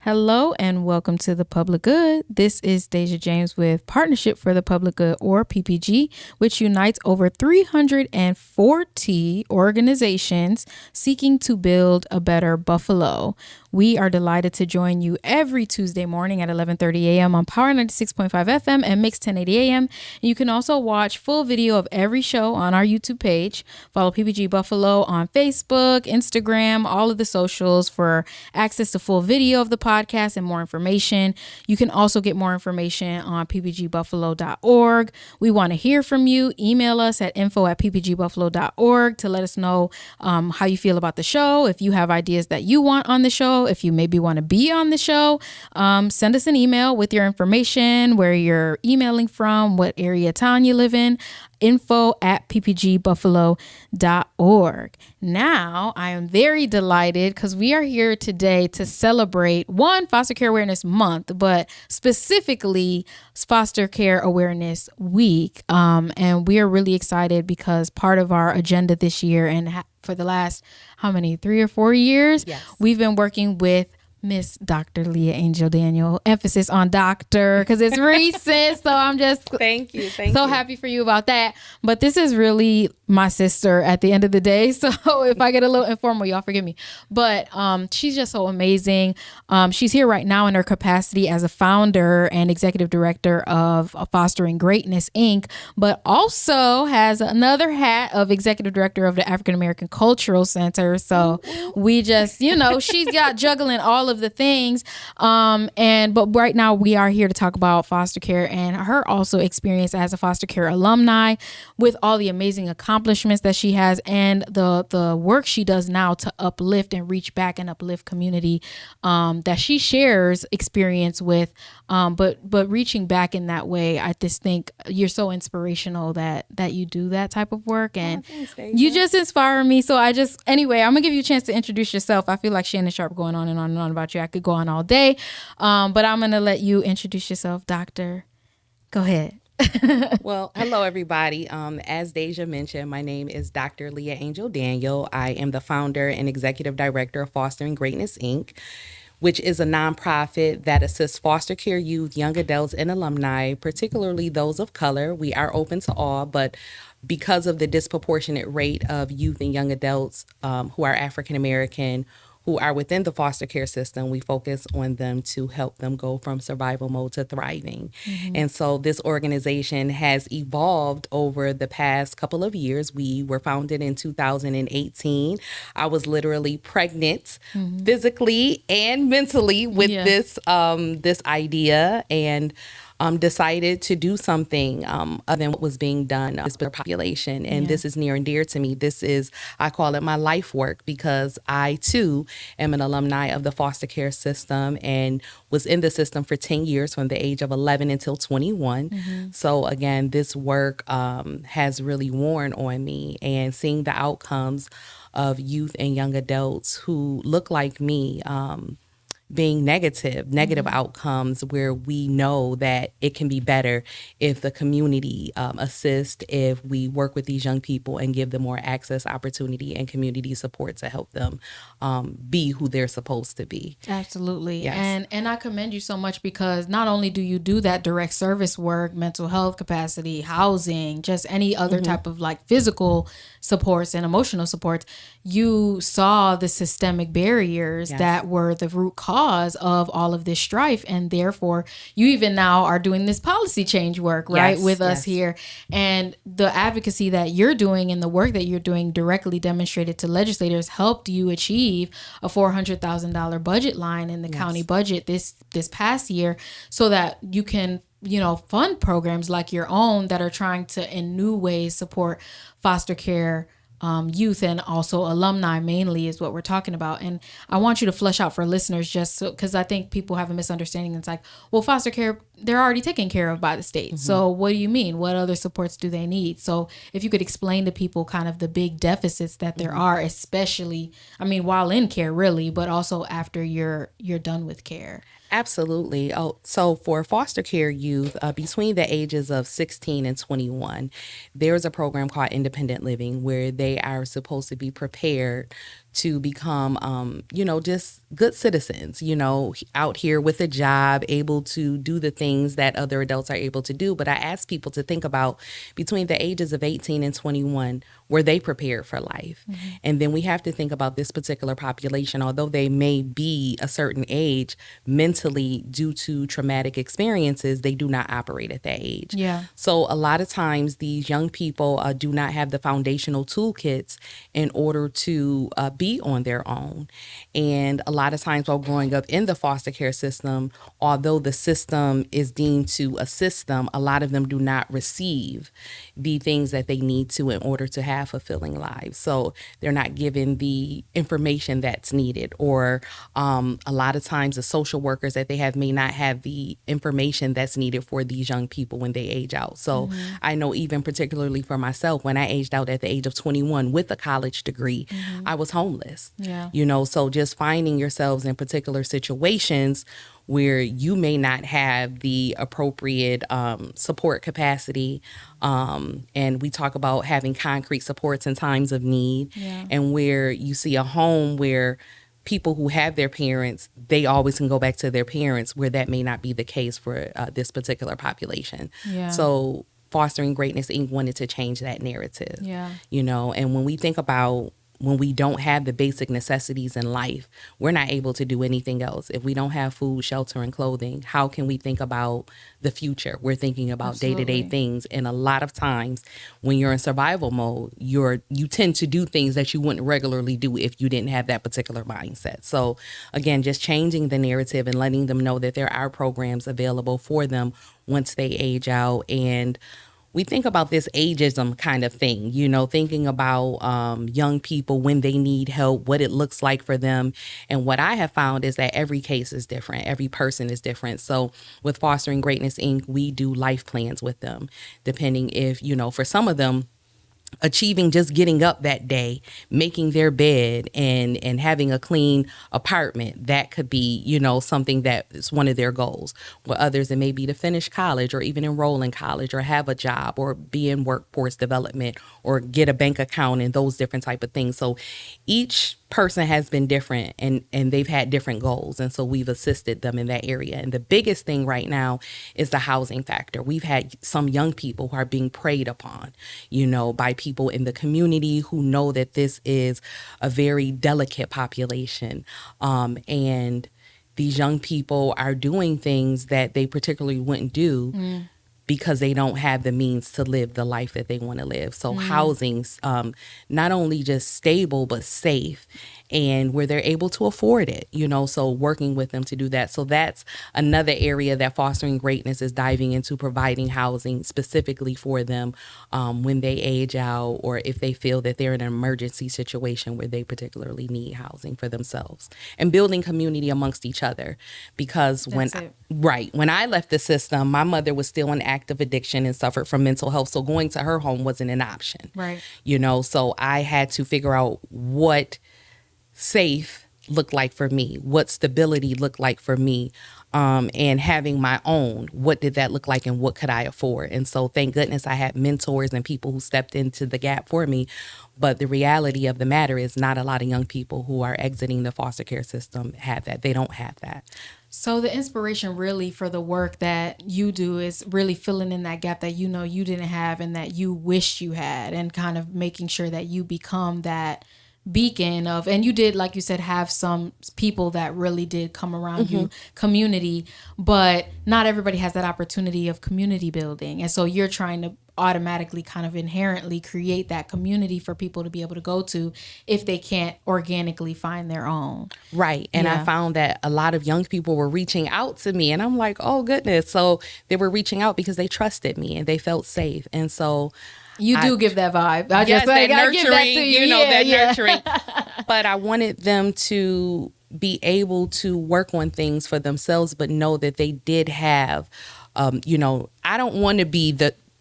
Hello and welcome to The Public Good. This is Deja James with Partnership for the Public Good, or PPG, which unites over 340 organizations seeking to build a better Buffalo. We are delighted to join you every Tuesday morning at 11:30 a.m. on Power 96.5 FM and Mix 1080 a.m. And you can also watch full video of every show on our YouTube page. Follow PPG Buffalo on Facebook, Instagram, all of the socials for access to full video of the podcast and more information. You can also get more information on ppgbuffalo.org. We want to hear from you. Email us at info@ppgbuffalo.org to let us know how you feel about the show. If you have ideas that you want on the show, if you maybe want to be on the show, send us an email with your information, where you're emailing from, what area of town you live in, info@ppgbuffalo.org. Now, I am very delighted because we are here today to celebrate Foster Care Awareness Month, but specifically Foster Care Awareness Week. And we are really excited because part of our agenda this year and for the last, 3 or 4 years, yes, we've been working with Miss Dr. Leah Angel Daniel, emphasis on doctor because it's recent. So I'm just thank you. Happy for you about that. But this is really my sister at the end of the day. So if I get a little informal, y'all forgive me. But she's just so amazing. She's here right now in her capacity as a founder and executive director of Fostering Greatness, Inc., but also has another hat of executive director of the African American Cultural Center. So we just, she's got juggling all of the things. But right now we are here to talk about foster care and her also experience as a foster care alumni with all the amazing accomplishments that she has and the work she does now to uplift and reach back and uplift community that she shares experience with. But reaching back in that way, I just think you're so inspirational that you do that type of work, and you just inspire me. So anyway, I'm gonna give you a chance to introduce yourself. I feel like Shannon Sharp going on and on about you. I could go on all day, but I'm gonna let you introduce yourself, Doctor. Go ahead. Well, hello, everybody. As Deja mentioned, my name is Dr. Leah Angel Daniel. I am the founder and executive director of Fostering Greatness, Inc., which is a nonprofit that assists foster care youth, young adults, and alumni, particularly those of color. We are open to all, but because of the disproportionate rate of youth and young adults who are African American, who are within the foster care system, we focus on them to help them go from survival mode to thriving. Mm-hmm. And so this organization has evolved over the past couple of years. We were founded in 2018. I was literally pregnant, mm-hmm, physically and mentally with this idea, and decided to do something other than what was being done with the population. And this is near and dear to me. I call it my life work, because I too am an alumni of the foster care system and was in the system for 10 years from the age of 11 until 21. Mm-hmm. So again, this work has really worn on me, and seeing the outcomes of youth and young adults who look like me, being negative mm-hmm, outcomes, where we know that it can be better if the community assists, if we work with these young people and give them more access, opportunity, and community support to help them be who they're supposed to be. Absolutely. Yes. And I commend you so much, because not only do you do that direct service work, mental health capacity, housing, just any other mm-hmm, type of like physical supports and emotional supports, you saw the systemic barriers that were the root cause of all of this strife, and therefore you even now are doing this policy change work, right, with us here. And the advocacy that you're doing and the work that you're doing directly demonstrated to legislators helped you achieve a $400,000 budget line in the county budget this past year, so that you can fund programs like your own that are trying to in new ways support foster care youth, and also alumni mainly is what we're talking about. And I want you to flesh out for listeners, just so, because I think people have a misunderstanding. It's like, well, foster care, they're already taken care of by the state. Mm-hmm. So what do you mean? What other supports do they need? So if you could explain to people kind of the big deficits that there mm-hmm, are, especially, while in care really, but also after you're done with care. Absolutely. So for foster care youth between the ages of 16 and 21, there's a program called Independent Living, where they are supposed to be prepared to become, just good citizens, out here with a job, able to do the things that other adults are able to do. But I ask people to think about between the ages of 18 and 21, were they prepared for life? Mm-hmm. And then we have to think about this particular population, although they may be a certain age, mentally, due to traumatic experiences, they do not operate at that age. Yeah. So a lot of times these young people do not have the foundational toolkits in order to be on their own. And a lot of times while growing up in the foster care system, although the system is deemed to assist them, a lot of them do not receive the things that they need to in order to have fulfilling lives. So they're not given the information that's needed, or a lot of times the social workers that they have may not have the information that's needed for these young people when they age out. So I know even particularly for myself, when I aged out at the age of 21 with a college degree, I was homeless. Yeah. So just finding yourselves in particular situations where you may not have the appropriate support capacity. And we talk about having concrete supports in times of need, and where you see a home where people who have their parents, they always can go back to their parents, where that may not be the case for this particular population. Yeah. So Fostering Greatness Inc. wanted to change that narrative. Yeah. And when we think about when we don't have the basic necessities in life, we're not able to do anything else. If we don't have food, shelter, and clothing, how can we think about the future? We're thinking about day-to-day things. And a lot of times when you're in survival mode, you tend to do things that you wouldn't regularly do if you didn't have that particular mindset. So again, just changing the narrative and letting them know that there are programs available for them once they age out. And we think about this ageism kind of thing, thinking about young people when they need help, what it looks like for them. And what I have found is that every case is different. Every person is different. So with Fostering Greatness Inc., we do life plans with them, depending if, for some of them, achieving just getting up that day, making their bed, and having a clean apartment, that could be, something that is one of their goals. With others, it may be to finish college, or even enroll in college, or have a job, or be in workforce development, or get a bank account, and those different type of things. So each person has been different, and they've had different goals. And so we've assisted them in that area. And the biggest thing right now is the housing factor. We've had some young people who are being preyed upon, by people in the community who know that this is a very delicate population. And these young people are doing things that they particularly wouldn't do because they don't have the means to live the life that they want to live. So housing's not only just stable, but safe, and where they're able to afford it, so working with them to do that. So that's another area that Fostering Greatness is diving into, providing housing specifically for them when they age out, or if they feel that they're in an emergency situation where they particularly need housing for themselves, and building community amongst each other. Because when I left the system, my mother was still in active addiction and suffered from mental health. So going to her home wasn't an option. Right. So I had to figure out what safe looked like for me, what stability looked like for me, and having my own, what did that look like, and what could I afford? And so thank goodness I had mentors and people who stepped into the gap for me. But the reality of the matter is not a lot of young people who are exiting the foster care system have that. They don't have that. So the inspiration really for the work that you do is really filling in that gap that you didn't have and that you wish you had, and kind of making sure that you become that beacon of, and you did, like you said, have some people that really did come around you, community, but not everybody has that opportunity of community building. And so you're trying to automatically kind of inherently create that community for people to be able to go to if they can't organically find their own. Right. And I found that a lot of young people were reaching out to me, and I'm like, oh goodness. So they were reaching out because they trusted me and they felt safe. And so you do give that vibe. I just that nurturing, nurturing. But I wanted them to be able to work on things for themselves, but know that they did have, I don't want to be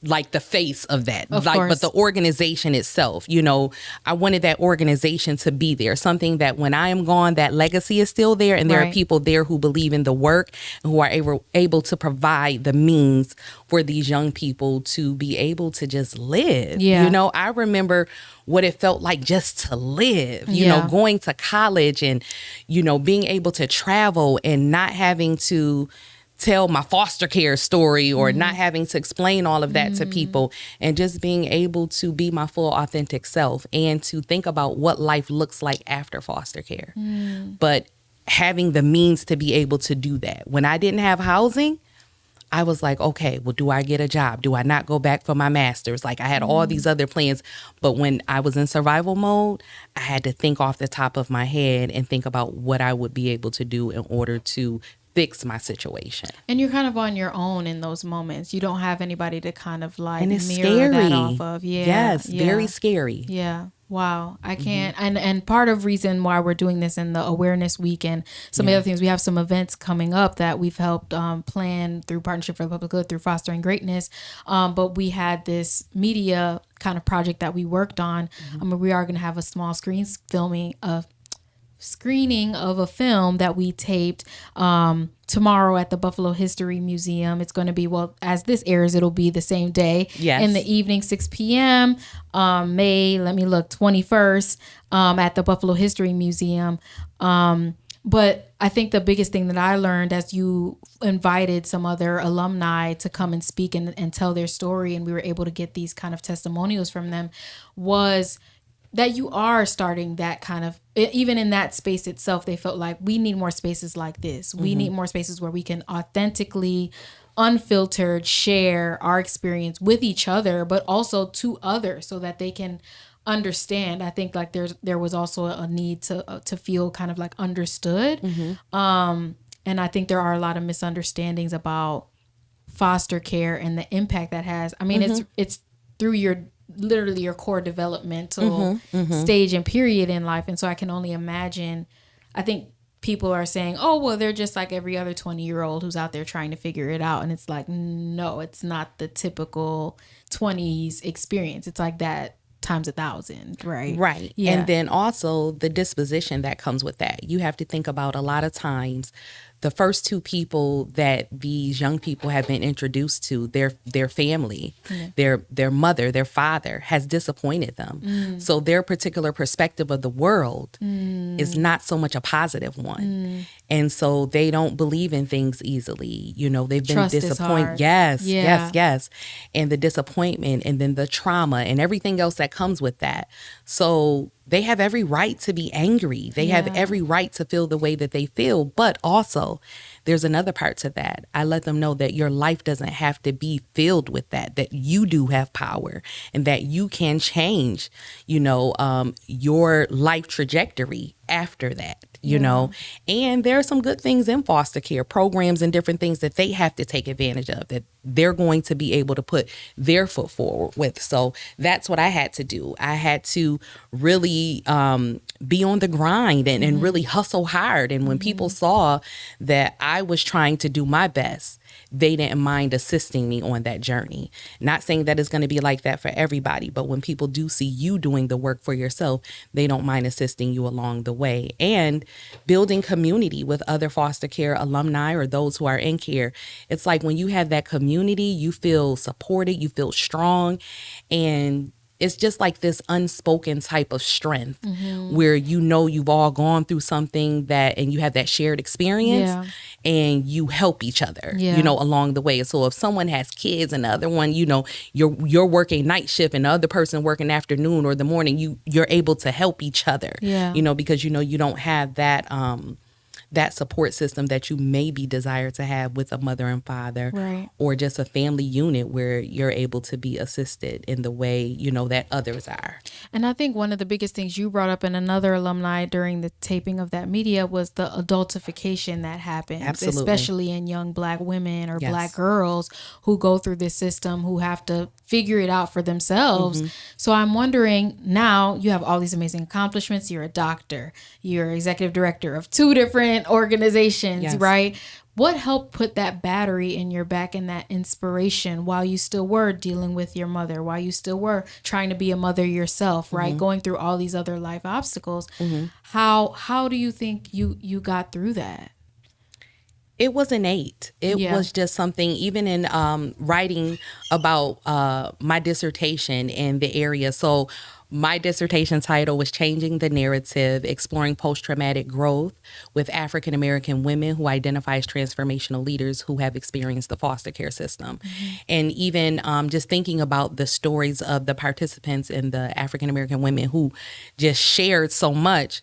like the face of that, Of like, course. but the organization itself, you know, I wanted that organization to be there, something that when I am gone, that legacy is still there. And there are Right. people there who believe in the work and who are able to provide the means for these young people to be able to just live. Yeah. You know, I remember what it felt like just to live, you know, Yeah. going to college and, you know, being able to travel and not having to tell my foster care story or not having to explain all of that to people, and just being able to be my full authentic self and to think about what life looks like after foster care. But having the means to be able to do that. When I didn't have housing, I was like, okay, well, do I get a job? Do I not go back for my master's? Like, I had all these other plans. But when I was in survival mode, I had to think off the top of my head and think about what I would be able to do in order to fix my situation. And you're kind of on your own in those moments. You don't have anybody to kind of like And it's mirror that scary. off of. Yeah. Yes, yeah. very scary. Yeah. Wow. I can't. And part of reason why we're doing this in the awareness week and some other things, we have some events coming up that we've helped plan through Partnership for the Public Good, through Fostering Greatness. But we had this media kind of project that we worked on. We are going to have a small screening of a film that we taped tomorrow at the Buffalo History Museum. It's going to be, well, as this airs, it'll be the same day. Yes. In the evening, 6 p.m. May 21st at the Buffalo History Museum. But I think the biggest thing that I learned, as you invited some other alumni to come and speak and tell their story, and we were able to get these kind of testimonials from them, was that you are starting that kind of, even in that space itself, they felt like we need more spaces like this. We need more spaces where we can authentically, unfiltered, share our experience with each other, but also to others so that they can understand. I think like there was also a need to feel kind of like understood. And I think there are a lot of misunderstandings about foster care and the impact that has. I mean, it's through literally your core developmental stage and period in life. And so I can only imagine, I think people are saying, oh, well, they're just like every other 20-year-old who's out there trying to figure it out. And it's like, no, it's not the typical 20s experience. It's like that times 1,000, right? Right. Yeah. And then also the disposition that comes with that. You have to think about, a lot of times the first two people that these young people have been introduced to, their family, their mother, their father, has disappointed them. So their particular perspective of the world is not so much a positive one. And so they don't believe in things easily. You know, they've been Trust is disappointed. hard. Yes. And the disappointment, and then the trauma and everything else that comes with that. So they have every right to be angry. They have every right to feel the way that they feel. But also, there's another part to that. I let them know that your life doesn't have to be filled with that you do have power, and that you can change, your life trajectory after that, you know. And there are some good things in foster care programs and different things that they have to take advantage of, that they're going to be able to put their foot forward with. So that's what I had to do. I had to really be on the grind and really hustle hard. And when people saw that I was trying to do my best, they didn't mind assisting me on that journey. Not saying that it's going to be like that for everybody, but when people do see you doing the work for yourself, they don't mind assisting you along the way. And building community with other foster care alumni or those who are in care. It's like when you have that community, you feel supported, you feel strong, and it's just like this unspoken type of strength where you've all gone through something and you have that shared experience and you help each other, along the way. So if someone has kids and the other one, you're working night shift and the other person working afternoon or the morning, you're able to help each other, because you don't have that support system that you maybe desire to have with a mother and father, right, or just a family unit where you're able to be assisted in the way, that others are. And I think one of the biggest things you brought up in another alumni during the taping of that media was the adultification that happens, Absolutely. especially in young Black women or Black girls who go through this system, who have to figure it out for themselves. So I'm wondering, now you have all these amazing accomplishments. You're a doctor, you're executive director of 2 different different organizations, Yes. right? What helped put that battery in your back and that inspiration while you still were dealing with your mother, while you still were trying to be a mother yourself, right? Going through all these other life obstacles. How do you think you got through that? It was innate. It Yeah. was just something, even in writing about my dissertation in the area. So my dissertation title was Changing the Narrative, Exploring Post-Traumatic Growth with African American Women Who Identify as Transformational Leaders Who Have Experienced the Foster Care System. And even just thinking about the stories of the participants and the African American women who just shared so much,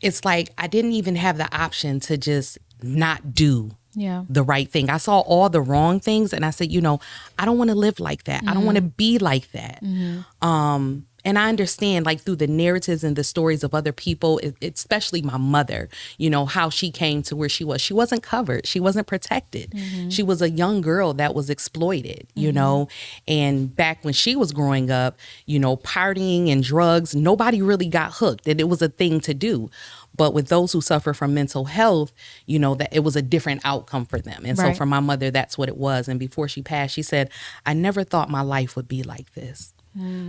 it's like I didn't even have the option to just not do Yeah. the right thing. I saw all the wrong things and I said, I don't want to live like that. I don't want to be like that. And I understand, like, through the narratives and the stories of other people, especially my mother, how she came to where she was. She wasn't covered. She wasn't protected. She was a young girl that was exploited, and back when she was growing up, partying and drugs, nobody really got hooked, and it was a thing to do. But with those who suffer from mental health, that it was a different outcome for them. And so Right. for my mother, that's what it was. And before she passed, she said, I never thought my life would be like this.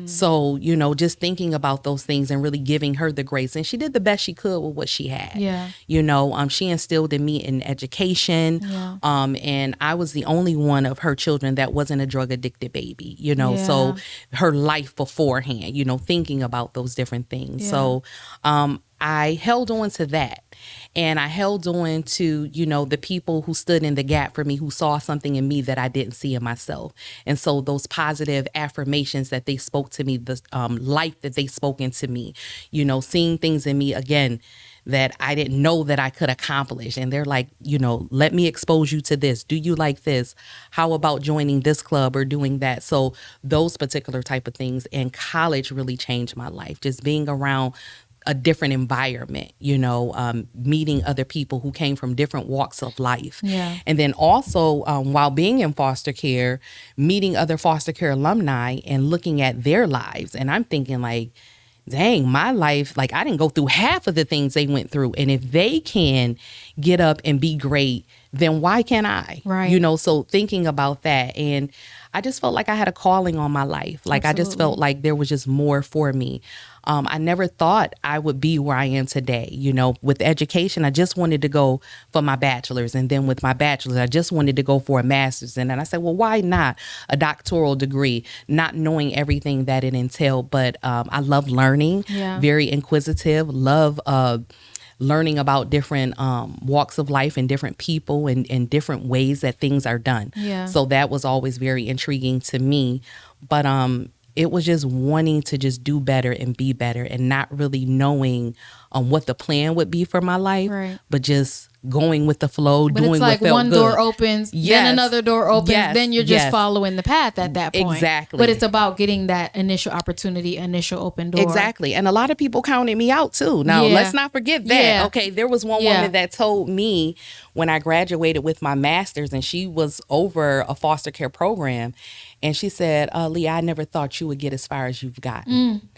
So, just thinking about those things and really giving her the grace. And she did the best she could with what she had. Yeah. She instilled in me in education. Yeah. And I was the only one of her children that wasn't a drug addicted baby, so her life beforehand, thinking about those different things. Yeah. So, I held on to that. And I held on to, the people who stood in the gap for me, who saw something in me that I didn't see in myself. And so those positive affirmations that they spoke to me, the life that they spoke into me, seeing things in me, again, that I didn't know that I could accomplish. And they're like, let me expose you to this. Do you like this? How about joining this club or doing that? So those particular type of things. And college really changed my life. Just being around a different environment, meeting other people who came from different walks of life. Yeah. And then also, while being in foster care, meeting other foster care alumni and looking at their lives. And I'm thinking, like, dang, my life, like, I didn't go through half of the things they went through. And if they can get up and be great, then why can't I? Right. So thinking about that. And I just felt like I had a calling on my life. Like, Absolutely. I just felt like there was just more for me. I never thought I would be where I am today. With education, I just wanted to go for my bachelor's. And then with my bachelor's, I just wanted to go for a master's. And then I said, well, why not a doctoral degree, not knowing everything that it entailed. But I love learning, very inquisitive, love learning about different walks of life and different people and different ways that things are done. Yeah. So that was always very intriguing to me. But it was just wanting to just do better and be better and not really knowing what the plan would be for my life, Right. but just going with the flow, But doing it's like what felt one good. door opens, then another door opens, then you're just yes. following the path at that point. Exactly. But it's about getting that initial opportunity, initial open door. Exactly. And a lot of people counted me out too. Now, Yeah. let's not forget that. Yeah. Okay, there was one Yeah. woman that told me when I graduated with my master's, and she was over a foster care program, and she said, Leah, I never thought you would get as far as you've gotten.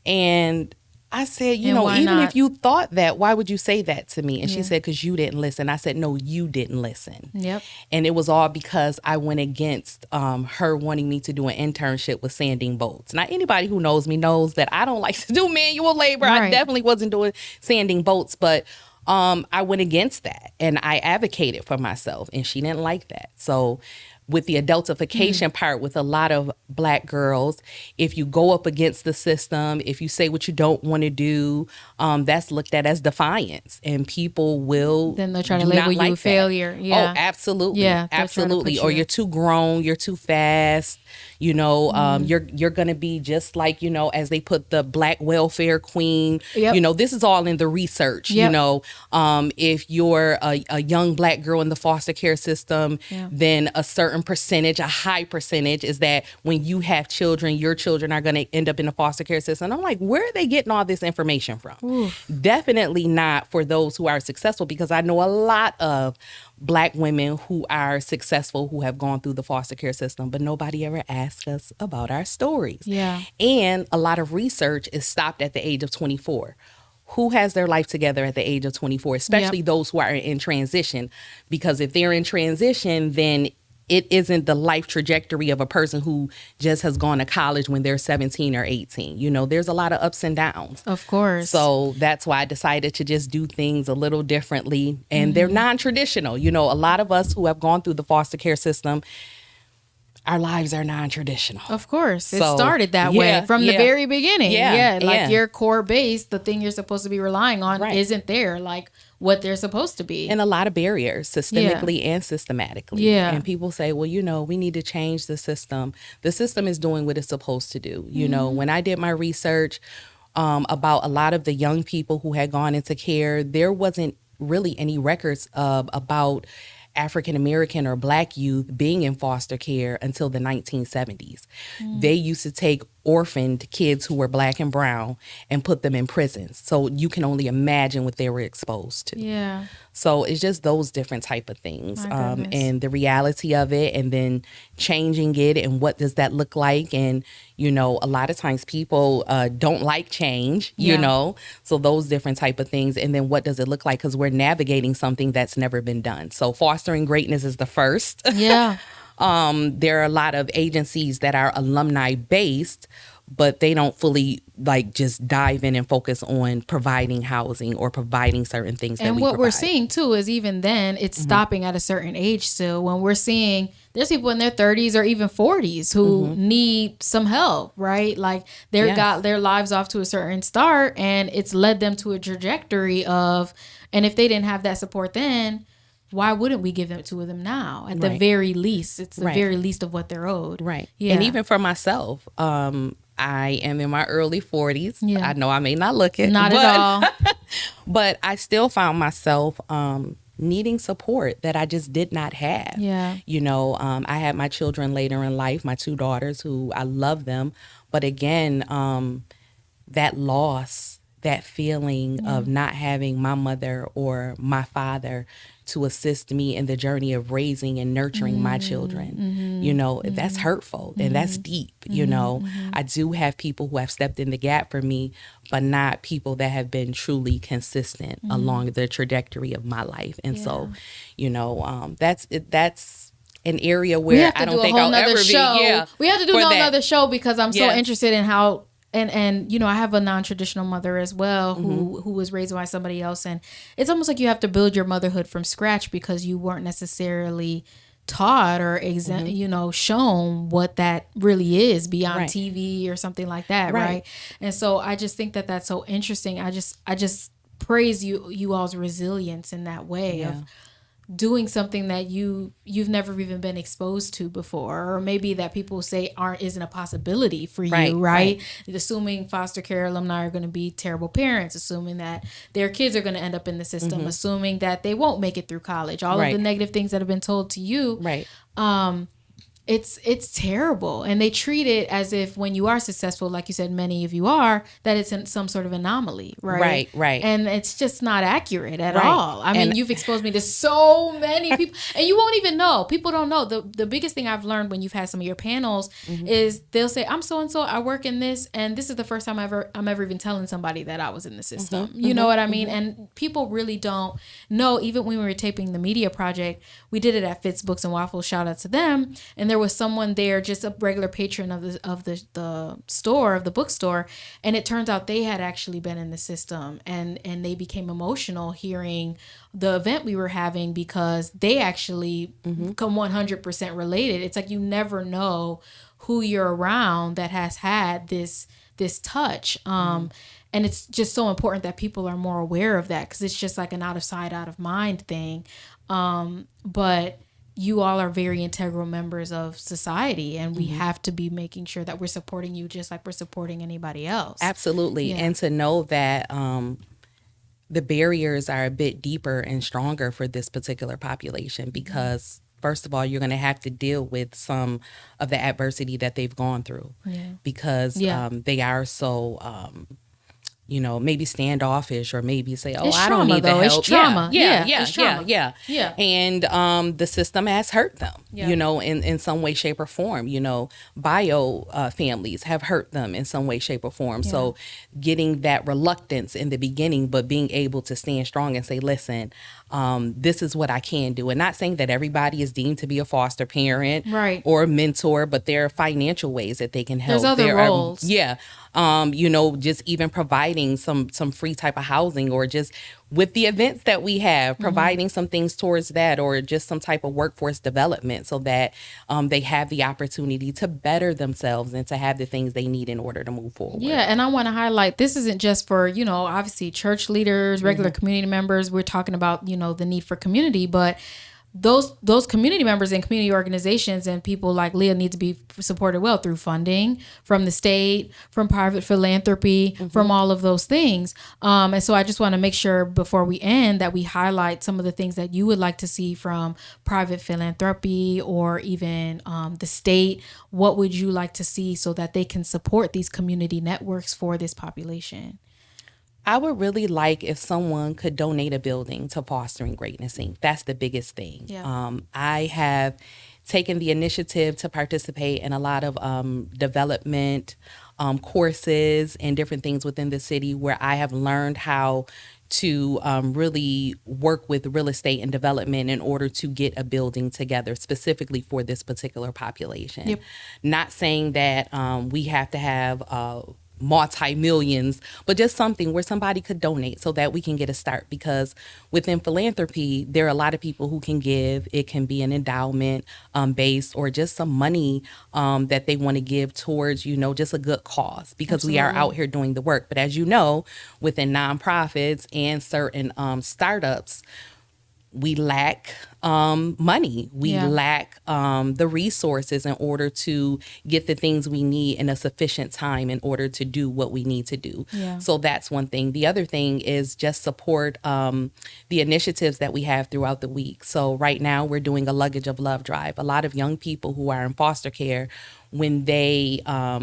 And I said, And why even not? if you thought that, why would you say that to me? And she said, because you didn't listen. I said, no, you didn't listen. Yep. And it was all because I went against her wanting me to do an internship with sanding boats. Now, anybody who knows me knows that I don't like to do manual labor. I Right. definitely wasn't doing sanding boats, but I went against that and I advocated for myself, and she didn't like that. So with the adultification part with a lot of Black girls, if you go up against the system, if you say what you don't want to do, that's looked at as defiance, and people will Then they'll try to do label not you like a that. failure. Yeah. Oh, absolutely. Yeah, they'll try to Absolutely. put Or you- you're too grown, you're too fast, you're gonna be just like, as they put the Black welfare queen. Yep. This is all in the research. Yep. If you're a young Black girl in the foster care system, then a certain percentage, a high percentage, is that when you have children, your children are going to end up in the foster care system. I'm like, where are they getting all this information from? Definitely not for those who are successful, because I know a lot of Black women who are successful who have gone through the foster care system, but nobody ever asked us about our stories. Yeah. And a lot of research is stopped at the age of 24. who has their life together at the age of 24, especially those who are in transition. Because if they're in transition, then it isn't the life trajectory of a person who just has gone to college when they're 17 or 18. You know, there's a lot of ups and downs. Of course. So that's why I decided to just do things a little differently. And they're non-traditional. You know, a lot of us who have gone through the foster care system, our lives are non-traditional. Of course. So, it started that way from the very beginning. Like your core base, the thing you're supposed to be relying on isn't there like what they're supposed to be. And a lot of barriers, systemically and systematically. Yeah. And people say, well, you know, we need to change the system. The system is doing what it's supposed to do. You know, when I did my research about a lot of the young people who had gone into care, there wasn't really any records about African American or Black youth being in foster care until the 1970s. They used to take orphaned kids who were Black and brown and put them in prisons. So you can only imagine what they were exposed to. Yeah. So it's just those different type of things, My and the reality of it, and then changing it, and what does that look like? And you know, a lot of times people don't like change, you know, so those different type of things. And then what does it look like? Because we're navigating something that's never been done. So fostering greatness is the first. Yeah. There are a lot of agencies that are alumni based, but they don't fully like just dive in and focus on providing housing or providing certain things. And what we're seeing too is even then it's stopping at a certain age still. When we're seeing there's people in their 30s or even 40s who need some help, right? Like they got their lives off to a certain start, and it's led them to a trajectory of, and if they didn't have that support then, why wouldn't we give it to them now? At the very least, it's the very least of what they're owed. Right. Yeah. And even for myself, I am in my early 40s. Yeah. I know I may not look it. Not at all. But I still found myself needing support that I just did not have. Yeah. You know, I had my children later in life, my 2 daughters who I love them. But again, that loss, that feeling of not having my mother or my father to assist me in the journey of raising and nurturing my children, you know, that's hurtful and that's deep, you know. I do have people who have stepped in the gap for me, but not people that have been truly consistent along the trajectory of my life. And so, you know, that's an area where I don't think I'll ever be. Yeah, we have to do another show because I'm so interested in how. And you know, I have a non-traditional mother as well who was raised by somebody else, and it's almost like you have to build your motherhood from scratch because you weren't necessarily taught or you know, shown what that really is beyond TV or something like that, right? And so I just think that that's so interesting. I just praise you all's resilience in that way of doing something that you've never even been exposed to before, or maybe that people say isn't a possibility for you, right? Assuming foster care alumni are going to be terrible parents, assuming that their kids are going to end up in the system, assuming that they won't make it through college, all of the negative things that have been told to you, it's terrible. And they treat it as if when you are successful, like you said, many of you are, that it's in some sort of anomaly, right? Right. And it's just not accurate at all. I mean, you've exposed me to so many people, and you won't even know. People don't know. The biggest thing I've learned when you've had some of your panels is they'll say, I'm so-and-so, I work in this, and this is the first time I'm ever even telling somebody that I was in the system. You know what I mean? And people really don't know. Even when we were taping the media project, we did it at Fitz Books and Waffles, shout out to them. And there was someone there, just a regular patron of the store, of the bookstore, and it turns out they had actually been in the system, and they became emotional hearing the event we were having because they actually come 100% related. It's like you never know who you're around that has had this touch. And it's just so important that people are more aware of that because it's just like an out of sight, out of mind thing. But you all are very integral members of society, and we have to be making sure that we're supporting you just like we're supporting anybody else. Absolutely. And to know that the barriers are a bit deeper and stronger for this particular population because first of all, you're going to have to deal with some of the adversity that they've gone through because they are so maybe standoffish or maybe say, oh, It's I don't trauma, need the though. It's help. trauma. Yeah, Yeah, it's trauma. Yeah. And the system has hurt them, Yeah. in some way, shape, or form. Bio families have hurt them in some way, shape, or form. Yeah. So getting that reluctance in the beginning, but being able to stand strong and say, listen, this is what I can do. And not saying that everybody is deemed to be a foster parent Right. or a mentor, but there are financial ways that they can help. There's other roles. Just even providing some free type of housing, or just with the events that we have, providing some things towards that, or just some type of workforce development so that they have the opportunity to better themselves and to have the things they need in order to move forward. Yeah, and I want to highlight, this isn't just for, obviously church leaders, regular community members. We're talking about, the need for community, but those community members and community organizations and people like Leah need to be supported well through funding from the state, from private philanthropy, from all of those things. And so I just want to make sure before we end that we highlight some of the things that you would like to see from private philanthropy or even the state. What would you like to see so that they can support these community networks for this population? I would really like if someone could donate a building to Fostering Greatness Inc. That's the biggest thing. Yeah. I have taken the initiative to participate in a lot of development courses and different things within the city where I have learned how to really work with real estate and development in order to get a building together specifically for this particular population. Yep. Not saying that we have to have multi-millions, but just something where somebody could donate so that we can get a start. Because within philanthropy, there are a lot of people who can give. It can be an endowment based or just some money that they want to give towards, just a good cause, because Absolutely. We are out here doing the work. But as you know, within nonprofits and certain startups, we lack money. We lack the resources in order to get the things we need in a sufficient time in order to do what we need to do. Yeah. So that's one thing. The other thing is just support the initiatives that we have throughout the week. So right now we're doing a Luggage of Love drive. A lot of young people who are in foster care, when they are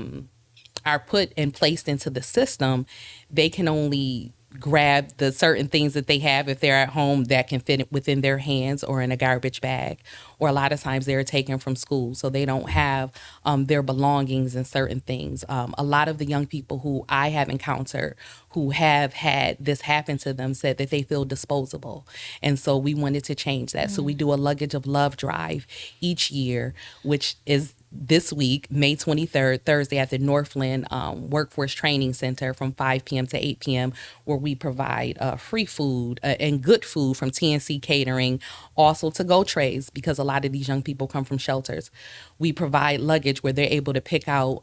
put and placed into the system, they can only grab the certain things that they have if they're at home that can fit within their hands or in a garbage bag. Or a lot of times they're taken from school, so they don't have their belongings and certain things. A lot of the young people who I have encountered who have had this happen to them said that they feel disposable. And so we wanted to change that. So we do a Luggage of Love drive each year, which is this week, May 23rd, Thursday, at the Northland Workforce Training Center from 5 p.m. to 8 p.m., where we provide free food and good food from TNC Catering, also to-go trays, because a lot of these young people come from shelters. We provide luggage where they're able to pick out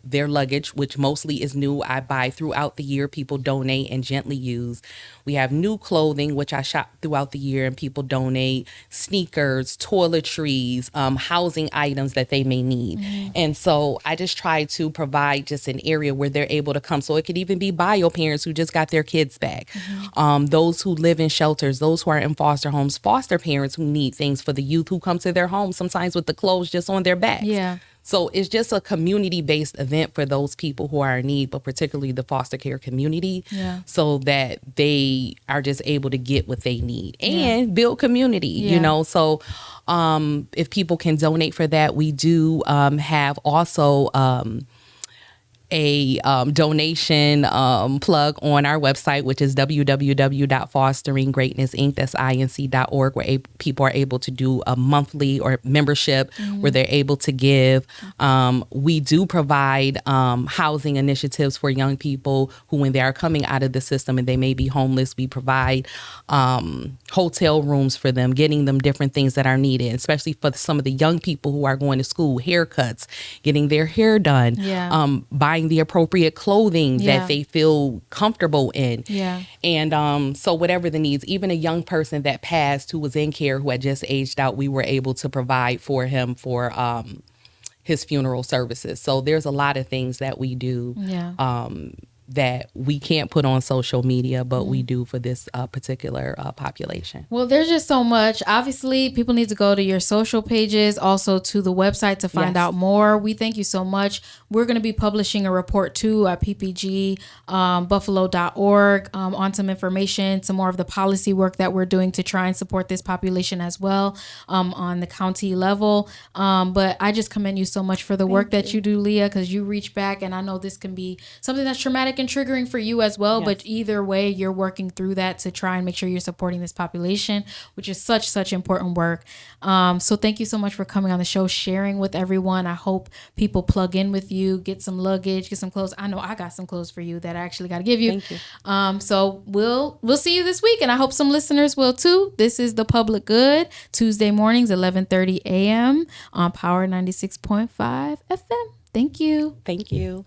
their luggage, which mostly is new. I buy throughout the year. People donate and gently use. We have new clothing, which I shop throughout the year, and people donate sneakers, toiletries, housing items that they may need. And so I just try to provide just an area where they're able to come. So it could even be bio parents who just got their kids back, those who live in shelters, those who are in foster homes, foster parents who need things for the youth who come to their homes, sometimes with the clothes just on their backs. Yeah. So it's just a community-based event for those people who are in need, but particularly the foster care community, so that they are just able to get what they need and build community, So if people can donate for that, we do have also a donation plug on our website, which is www.fosteringgreatnessinc, that's inc.org, where people are able to do a monthly or membership where they're able to give. We do provide housing initiatives for young people who, when they are coming out of the system and they may be homeless, we provide hotel rooms for them, getting them different things that are needed, especially for some of the young people who are going to school, haircuts, getting their hair done, buying the appropriate clothing that they feel comfortable in. And so whatever the needs, even a young person that passed who was in care who had just aged out, we were able to provide for him for his funeral services. So there's a lot of things that we do that we can't put on social media, but we do for this particular population. Well, there's just so much. Obviously, people need to go to your social pages, also to the website to find out more. We thank you so much. We're going to be publishing a report too at ppgbuffalo.org on some information, some more of the policy work that we're doing to try and support this population as well on the county level. But I just commend you so much for the work that you do, Leah, because you reach back, and I know this can be something that's traumatic and triggering for you as well. But either way, you're working through that to try and make sure you're supporting this population, which is such important work. So thank you so much for coming on the show, sharing with everyone. I hope people plug in with you, get some luggage, get some clothes. I know I got some clothes for you that I actually got to give you. Thank you. So we'll see you this week, and I hope some listeners will too. This is The Public Good, Tuesday mornings, 11:30 a.m. on Power 96.5 FM. Thank you. Thank you.